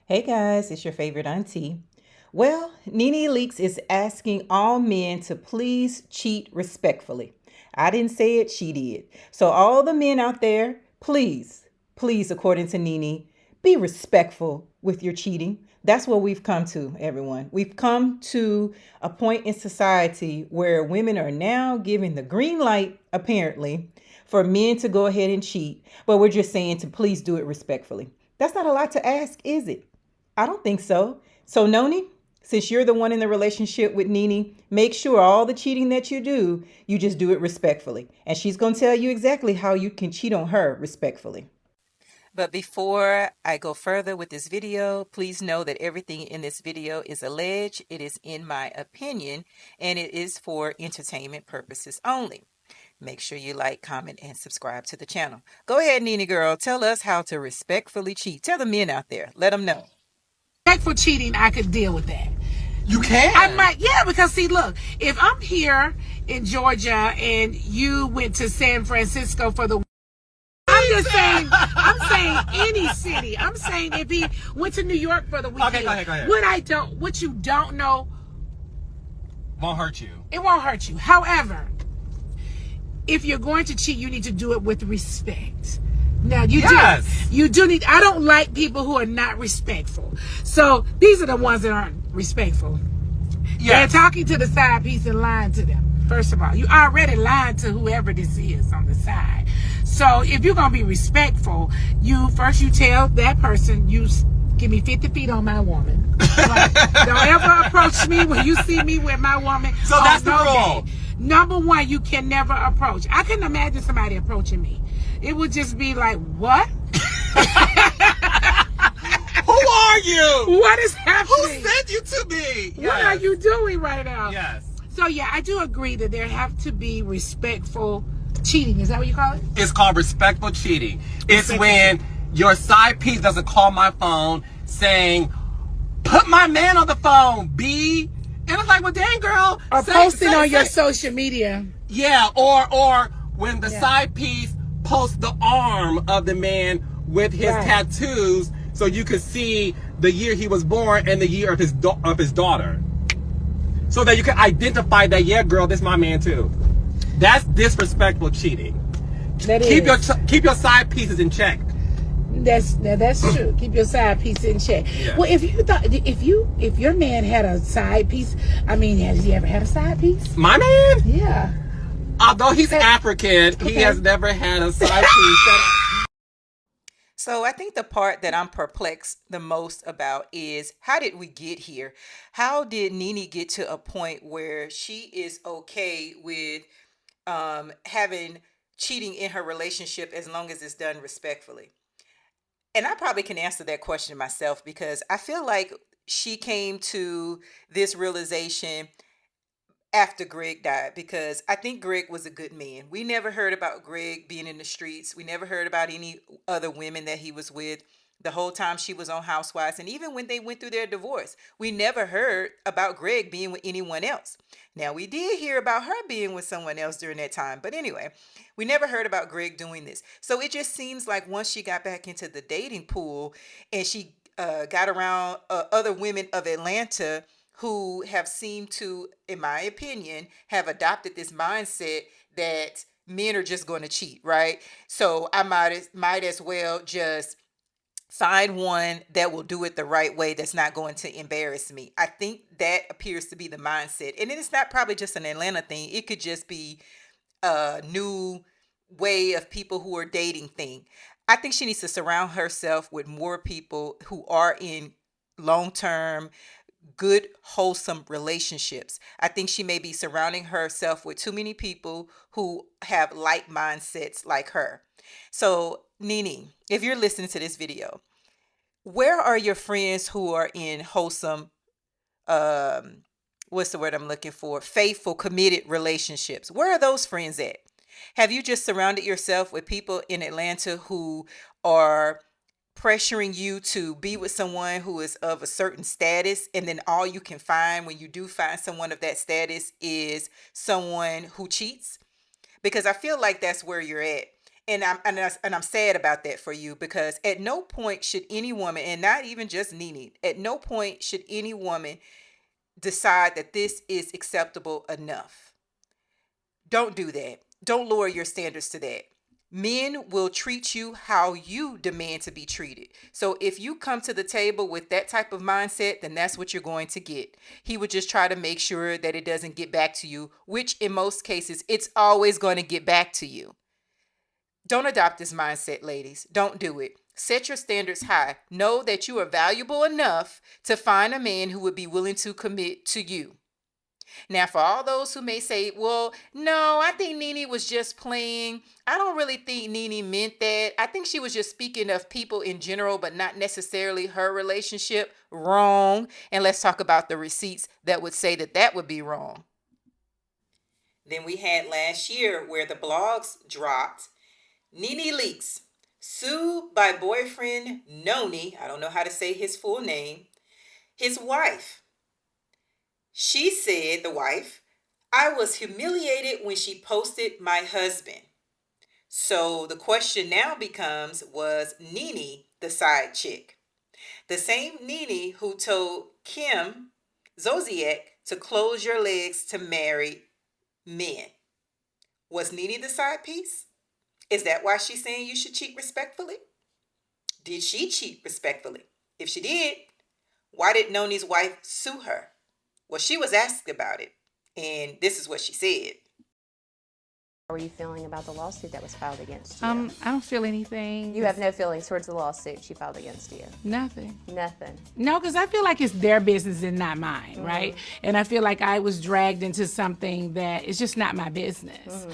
Hey guys, it's your favorite auntie. Well, Nene Leakes is asking all men to please cheat respectfully. I didn't say it, she did. So, all the men out there, please, according to Nene, be respectful with your cheating. That's what we've come to, everyone. We've come to a point in society where women are now giving the green light, apparently, for men to go ahead and cheat, but we're just saying to please do it respectfully. That's not a lot to ask, is it? I don't think so. So, Noni, since you're the one in the relationship with Nene, make sure all the cheating that you do, you just do it respectfully. And she's going to tell you exactly how you can cheat on her respectfully. But before I go further with this video, please know that everything in this video is alleged. It is in my opinion, and it is for entertainment purposes only. Make sure you like, comment, and subscribe to the channel. Go ahead, Nene girl. Tell us how to respectfully cheat. Tell the men out there. Let them know. For cheating, I could deal with that. You can. I might, yeah, because see, look, if I'm here in Georgia and you went to San Francisco for the, I'm saying any city. I'm saying if he went to New York for the weekend. Okay, go ahead. What you don't know, Won't hurt you. it won't hurt you. However, if you're going to cheat, you need to do it with respect. Now you do need. I don't like people who are not respectful. So these are the ones that aren't respectful. Yes. They're talking to the side piece and lying to them. First of all, you already lied to whoever this is on the side. So if you're gonna be respectful, you tell that person, give me 50 feet on my woman. Like, don't ever approach me when you see me with my woman. So that's the rule. Number one, you can never approach. I couldn't imagine somebody approaching me. It would just be like, what? Who are you? What is happening? Who sent you to me? What are you doing right now? Yes. So yeah, I do agree that there have to be respectful cheating. Is that what you call it? It's called respectful cheating. It's when your side piece doesn't call my phone saying, put my man on the phone, B. And it's like, well, dang, girl. Or posting on your social media. Yeah, or when the side piece posts the arm of the man with his tattoos so you could see the year he was born and the year of his daughter. So that you can identify that, yeah, girl, this is my man too. That's disrespectful cheating. Keep your side pieces in check. That's true. Keep your side piece in check. Yeah. Well, if your man had a side piece, I mean, has he ever had a side piece? My man? Yeah. Although he's African, he has never had a side piece. So I think the part that I'm perplexed the most about is how did we get here? How did Nene get to a point where she is okay with having cheating in her relationship as long as it's done respectfully? And I probably can answer that question myself because I feel like she came to this realization after Greg died because I think Greg was a good man. We never heard about Greg being in the streets. We never heard about any other women that he was with the whole time she was on Housewives. And even when they went through their divorce, we never heard about Greg being with anyone else. Now, we did hear about her being with someone else during that time. But anyway, we never heard about Greg doing this. So it just seems like once she got back into the dating pool and she got around other women of Atlanta who have seemed to, in my opinion, have adopted this mindset that men are just going to cheat, right? So I might as well just find one that will do it the right way that's not going to embarrass me. I think that appears to be the mindset. And it's not probably just an Atlanta thing. It could just be a new way of people who are dating thing. I think she needs to surround herself with more people who are in long-term good, wholesome relationships. I think she may be surrounding herself with too many people who have like mindsets like her. So, Nene, if you're listening to this video, where are your friends who are in wholesome, what's the word I'm looking for? Faithful, committed relationships. Where are those friends at? Have you just surrounded yourself with people in Atlanta who are pressuring you to be with someone who is of a certain status, and then all you can find when you do find someone of that status is someone who cheats? Because I feel like that's where you're at. And I'm sad about that for you, because at no point should any woman, and not even just Nene, at no point should any woman decide that this is acceptable enough. Don't do that. Don't lower your standards to that. Men will treat you how you demand to be treated. So if you come to the table with that type of mindset, then that's what you're going to get. He would just try to make sure that it doesn't get back to you, which in most cases, it's always going to get back to you. Don't adopt this mindset, ladies. Don't do it. Set your standards high. Know that you are valuable enough to find a man who would be willing to commit to you. Now, for all those who may say, well, no, I think Nene was just playing. I don't really think Nene meant that. I think she was just speaking of people in general, but not necessarily her relationship. Wrong. And let's talk about the receipts that would say that that would be wrong. Then we had last year where the blogs dropped. Nene Leakes, sued by boyfriend Noni, I don't know how to say his full name, his wife. She said, the wife, I was humiliated when she posted my husband. So the question now becomes, was Nene the side chick? The same Nene who told Kim Zolciak to close your legs to married men. Was Nene the side piece? Is that why she's saying you should cheat respectfully? Did she cheat respectfully? If she did, why did Noni's wife sue her? Well, she was asked about it, and this is what she said. How are you feeling about the lawsuit that was filed against you? I don't feel anything. You have no feelings towards the lawsuit she filed against you? Nothing. Nothing. No, because I feel like it's their business and not mine, right? And I feel like I was dragged into something that is just not my business.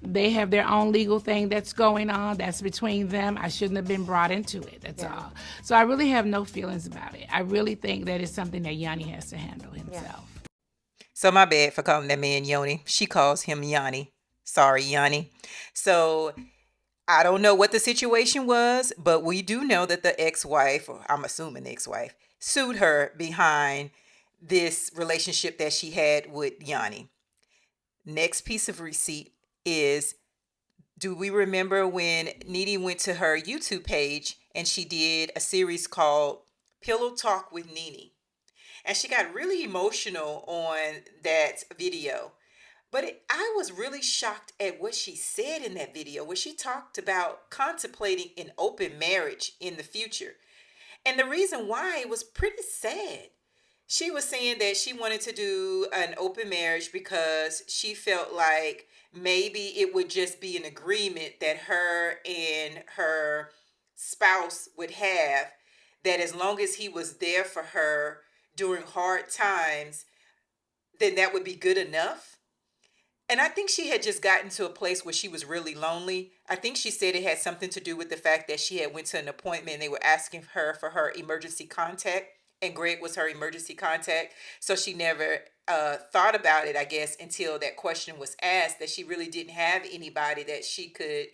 They have their own legal thing that's going on. That's between them. I shouldn't have been brought into it. That's all. So I really have no feelings about it. I really think that it's something that Yanni has to handle himself. So my bad for calling that man Yoni. She calls him Yanni. Sorry, Yanni. So I don't know what the situation was, but we do know that the ex-wife, or I'm assuming the ex-wife, sued her behind this relationship that she had with Yanni. Next piece of receipt is, do we remember when Nene went to her YouTube page and she did a series called Pillow Talk with Nene? And she got really emotional on that video. But I was really shocked at what she said in that video, where she talked about contemplating an open marriage in the future. And the reason why was pretty sad. She was saying that she wanted to do an open marriage because she felt like maybe it would just be an agreement that her and her spouse would have, that as long as he was there for her during hard times, then that would be good enough. And I think she had just gotten to a place where she was really lonely. I think she said it had something to do with the fact that she had went to an appointment and they were asking her for her emergency contact, and Greg was her emergency contact. So she never thought about it, I guess, until that question was asked, that she really didn't have anybody that she could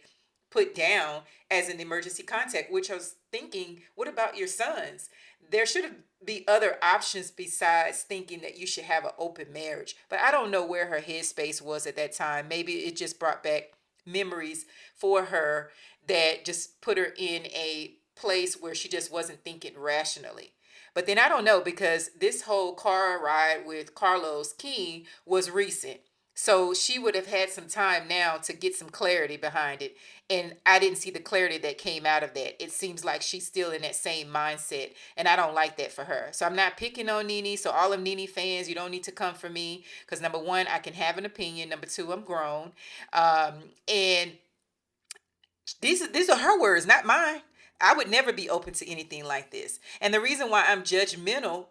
put down as an emergency contact, which I was thinking, what about your sons? There should be other options besides thinking that you should have an open marriage. But I don't know where her headspace was at that time. Maybe it just brought back memories for her that just put her in a place where she just wasn't thinking rationally. But then I don't know, because this whole car ride with Carlos King was recent. So she would have had some time now to get some clarity behind it. And I didn't see the clarity that came out of that. It seems like she's still in that same mindset. And I don't like that for her. So I'm not picking on Nene. So all of Nene fans, you don't need to come for me. Because number one, I can have an opinion. Number two, I'm grown. And these are her words, not mine. I would never be open to anything like this. And the reason why I'm judgmental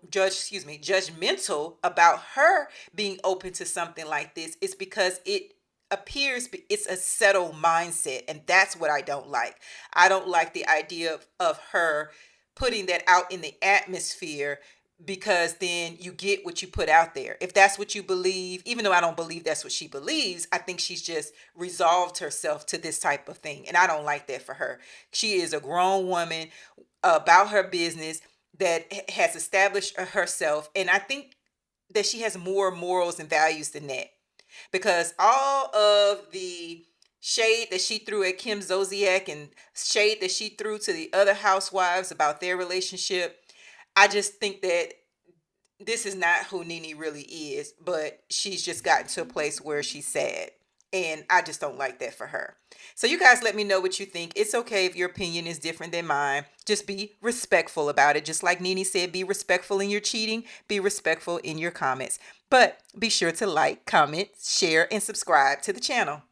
about her being open to something like this is because it appears it's a settled mindset. And that's what I don't like. I don't like the idea of her putting that out in the atmosphere, because then you get what you put out there. If that's what you believe, even though I don't believe that's what she believes, I think she's just resolved herself to this type of thing. And I don't like that for her. She is a grown woman about her business that has established herself. And I think that she has more morals and values than that, because all of the shade that she threw at Kim Zolciak and shade that she threw to the other housewives about their relationship. I just think that this is not who Nene really is, but she's just gotten to a place where she's sad. And I just don't like that for her. So you guys let me know what you think. It's okay if your opinion is different than mine. Just be respectful about it. Just like Nene said, be respectful in your cheating. Be respectful in your comments. But be sure to like, comment, share, and subscribe to the channel.